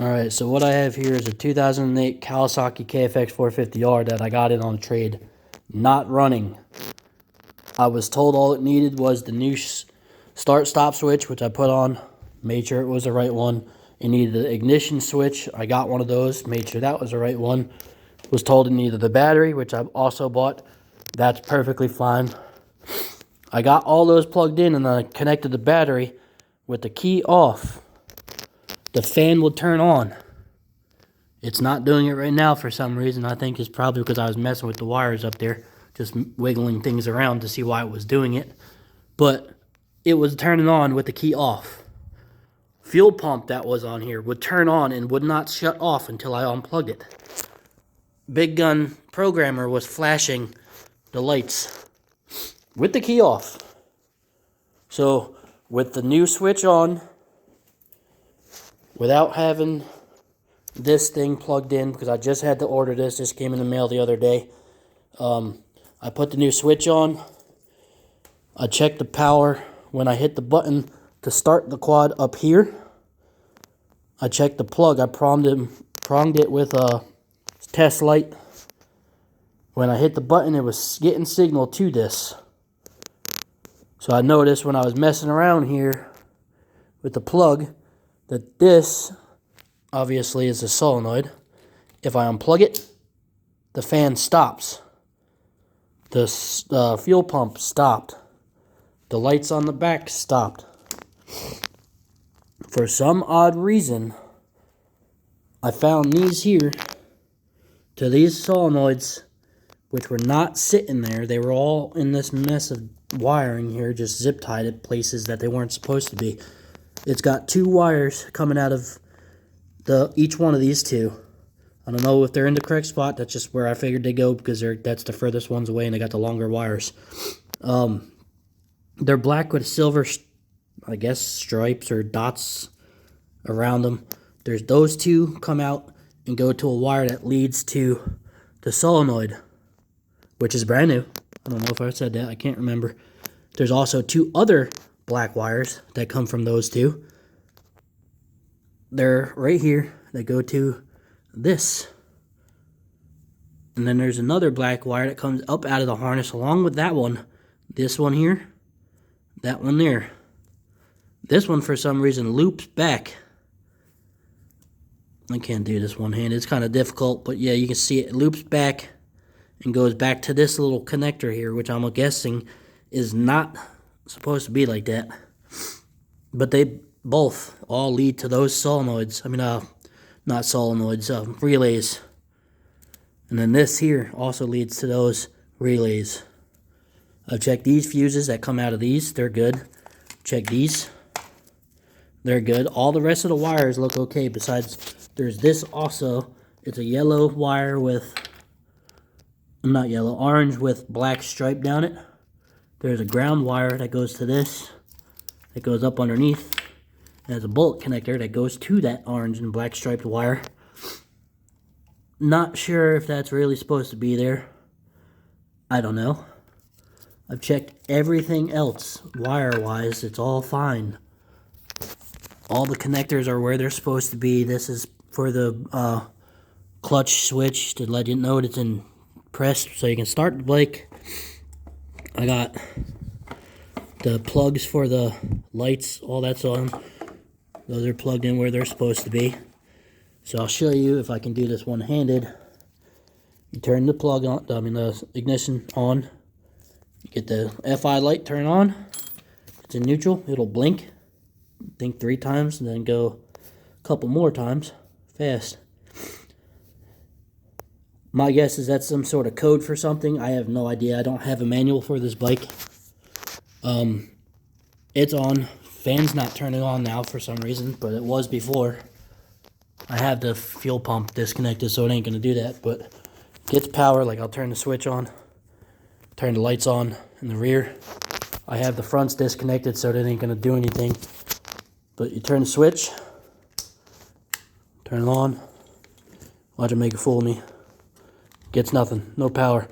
Alright, so what I have here is a 2008 Kawasaki kfx450r that I got in on trade. Not running. I was told all it needed was the new start-stop switch, which I put on. Made sure it was the right one. It needed the ignition switch. I got one of those. Made sure that was the right one. Was told it needed the battery, which I also bought. That's perfectly fine. I got all those plugged in and then I connected the battery with the key off. The fan would turn on. It's not doing it right now for some reason. I think it's probably because I was messing with the wires up there, just wiggling things around to see why it was doing it. But it was turning on with the key off. Fuel pump that was on here would turn on and would not shut off until I unplugged it. Big Gun programmer was flashing the lights with the key off. So with the new switch on, without having this thing plugged in, because I just had to order this. This came in the mail the other day. I put the new switch on. I checked the power when I hit the button to start the quad up here. I checked the plug. I pronged it with a test light. When I hit the button, it was getting signal to this. So I noticed when I was messing around here with the plug that this obviously is a solenoid. If I unplug it, the fan stops. The fuel pump stopped. The lights on the back stopped. For some odd reason, I found these here to these solenoids, which were not sitting there. They were all in this mess of wiring here, just zip tied at places that they weren't supposed to be. It's got two wires coming out of each one of these two. I don't know if they're in the correct spot. That's just where I figured they go because that's the furthest ones away and they got the longer wires. They're black with silver, I guess, stripes or dots around them. There's those two come out and go to a wire that leads to the solenoid, which is brand new. I don't know if I said that. I can't remember. There's also two other black wires that come from those two. They're right here. They go to this. And then there's another black wire that comes up out of the harness along with that one. This one here. That one there. This one for some reason loops back. I can't do this one-handed. It's kind of difficult, but yeah, you can see it loops back and goes back to this little connector here, which I'm guessing is not supposed to be like that. But they both all lead to those solenoids. I mean, not solenoids, relays. And then this here also leads to those relays. I've checked these fuses that come out of these. They're good. Check these. They're good. All the rest of the wires look okay. Besides, there's this also. It's a yellow wire with, not yellow, orange with black stripe down it. There's a ground wire that goes to this. That goes up underneath. There's a bullet connector that goes to that orange and black striped wire. Not sure if that's really supposed to be there. I don't know. I've checked everything else wire-wise. It's all fine. All the connectors are where they're supposed to be. This is for the clutch switch to let you know it's in pressed so you can start the bike. I got the plugs for the lights, all that's on. Those are plugged in where they're supposed to be. So I'll show you if I can do this one-handed. You turn the plug on, the ignition on. You get the FI light turn on. It's in neutral. It'll blink. I think 3 times and then go a couple more times fast. My guess is that's some sort of code for something. I have no idea. I don't have a manual for this bike. It's on. Fan's not turning on now for some reason, but it was before. I have the fuel pump disconnected, so it ain't going to do that, but gets power. Like, I'll turn the switch on, turn the lights on in the rear. I have the fronts disconnected, so that ain't going to do anything. But you turn the switch, turn it on, watch it make a fool of me. Gets nothing, no power.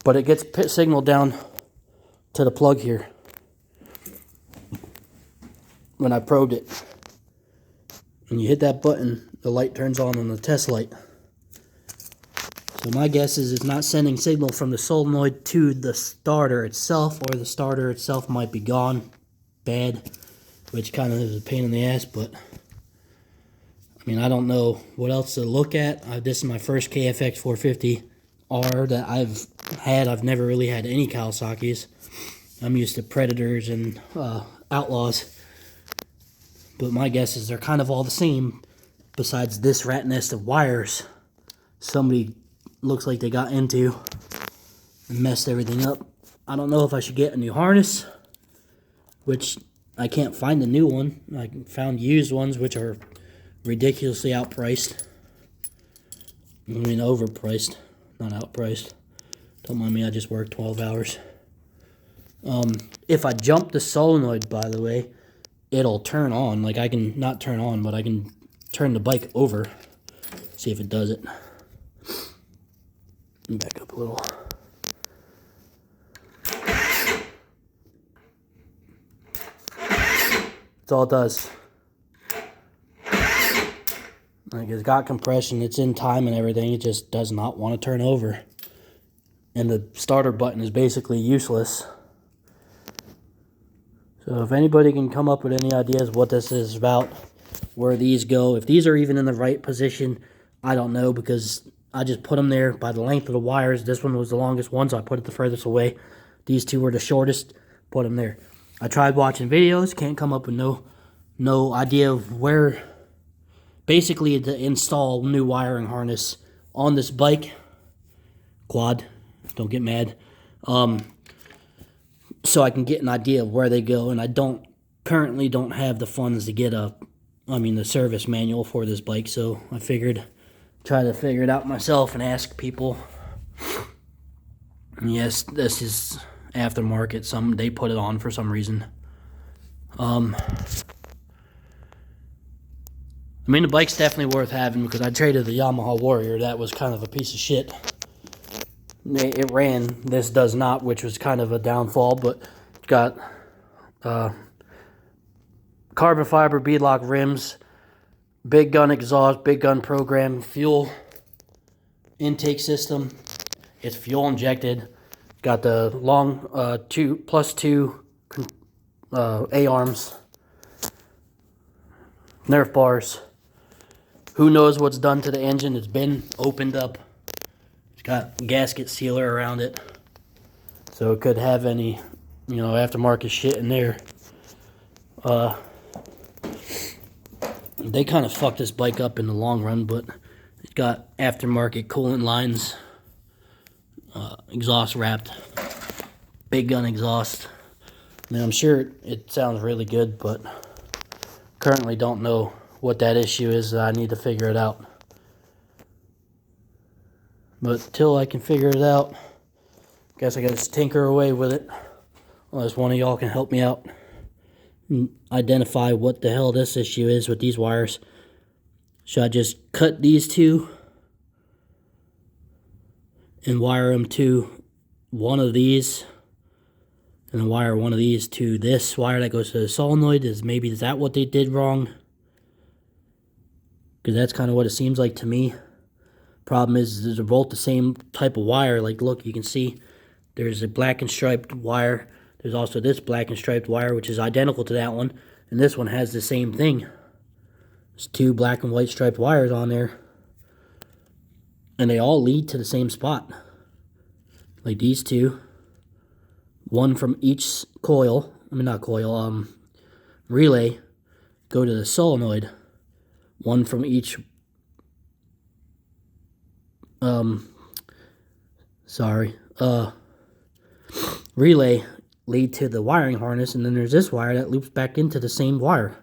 But it gets signal down to the plug here. When I probed it, When you hit that button, the light turns on the test light. So my guess is it's not sending signal from the solenoid to the starter itself, or the starter itself might be gone bad, which kind of is a pain in the ass. But I mean, I don't know what else to look at. This is my first kfx450r that I've had. I've never really had any Kawasaki's. I'm used to Predators and Outlaws. But my guess is they're kind of all the same, besides this rat nest of wires somebody looks like they got into and messed everything up. I don't know if I should get a new harness, which I can't find a new one. I found used ones, which are ridiculously outpriced. I mean, overpriced, not outpriced. Don't mind me, I just worked 12 hours. If I jump the solenoid, by the way, it'll turn on. Like, I can not turn on, but I can turn the bike over. See if it does it. Back up a little. That's all it does. Like, it's got compression, it's in time and everything, it just does not want to turn over. And the starter button is basically useless. So if anybody can come up with any ideas what this is about, where these go, if these are even in the right position, I don't know, because I just put them there by the length of the wires. This one was the longest one, so I put it the furthest away. These two were the shortest, put them there. I tried watching videos, can't come up with no idea of where, basically to install new wiring harness on this bike, quad, don't get mad, so I can get an idea of where they go. And I currently don't have the funds to get the service manual for this bike, so I figured try to figure it out myself and ask people. And yes, this is aftermarket. They put it on for some reason. I mean, the bike's definitely worth having, because I traded the Yamaha Warrior. That was kind of a piece of shit. It ran. This does not, which was kind of a downfall, but it's got carbon fiber beadlock rims, big gun exhaust, big gun program, fuel intake system. It's fuel injected. Got the long 2+2 A-arms, Nerf bars. Who knows what's done to the engine? It's been opened up. It's got gasket sealer around it, so it could have any, aftermarket shit in there. They kind of fucked this bike up in the long run, but it's got aftermarket coolant lines, exhaust wrapped, big gun exhaust. I mean, I'm sure it sounds really good, but currently don't know what that issue is. I need to figure it out. But till I can figure it out, guess I gotta just tinker away with it. Unless one of y'all can help me out and identify what the hell this issue is with these wires. Should I just cut these two and wire them to one of these, and then wire one of these to this wire that goes to the solenoid? Is that what they did wrong? Because that's kind of what it seems like to me. Problem is, they're both the same type of wire. Like, look, you can see there's a black and striped wire. There's also this black and striped wire, which is identical to that one. And this one has the same thing. There's two black and white striped wires on there. And they all lead to the same spot. Like these two. One from each coil. Relay. Go to the solenoid. One from each relay lead to the wiring harness, and then there's this wire that loops back into the same wire.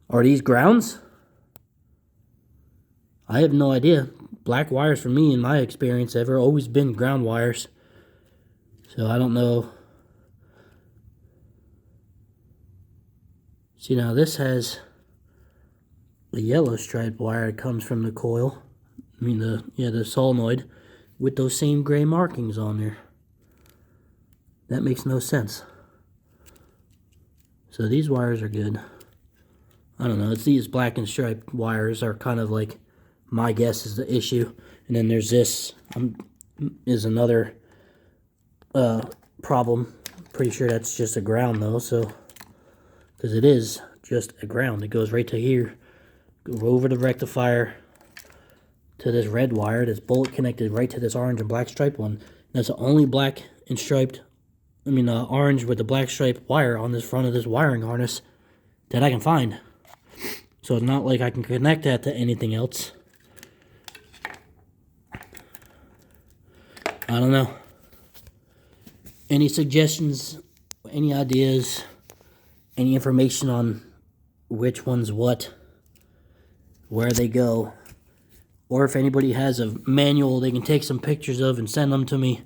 Are these grounds? I have no idea. Black wires for me, in my experience, have always been ground wires. So I don't know. See, now this has the yellow striped wire that comes from the coil. The solenoid, with those same gray markings on there. That makes no sense. So these wires are good. I don't know. It's these black and striped wires are kind of like, my guess is the issue. And then there's this is another problem. Pretty sure that's just a ground though, so because it is just a ground. It goes right to here, go over the rectifier to this red wire. This bullet connected right to this orange and black striped one. That's the only black and striped, orange with the black striped wire on this front of this wiring harness that I can find. So it's not like I can connect that to anything else. I don't know. Any suggestions, any ideas, any information on which one's what, where they go, or if anybody has a manual they can take some pictures of and send them to me,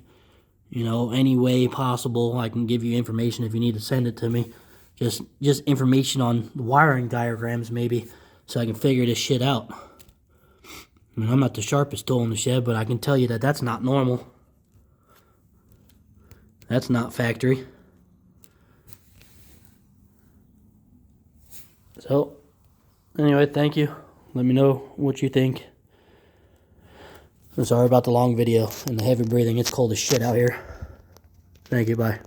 any way possible. I can give you information if you need to send it to me. Just information on wiring diagrams maybe, so I can figure this shit out. I'm not the sharpest tool in the shed, but I can tell you that that's not normal. That's not factory. So, anyway, thank you. Let me know what you think. I'm sorry about the long video and the heavy breathing. It's cold as shit out here. Thank you, bye.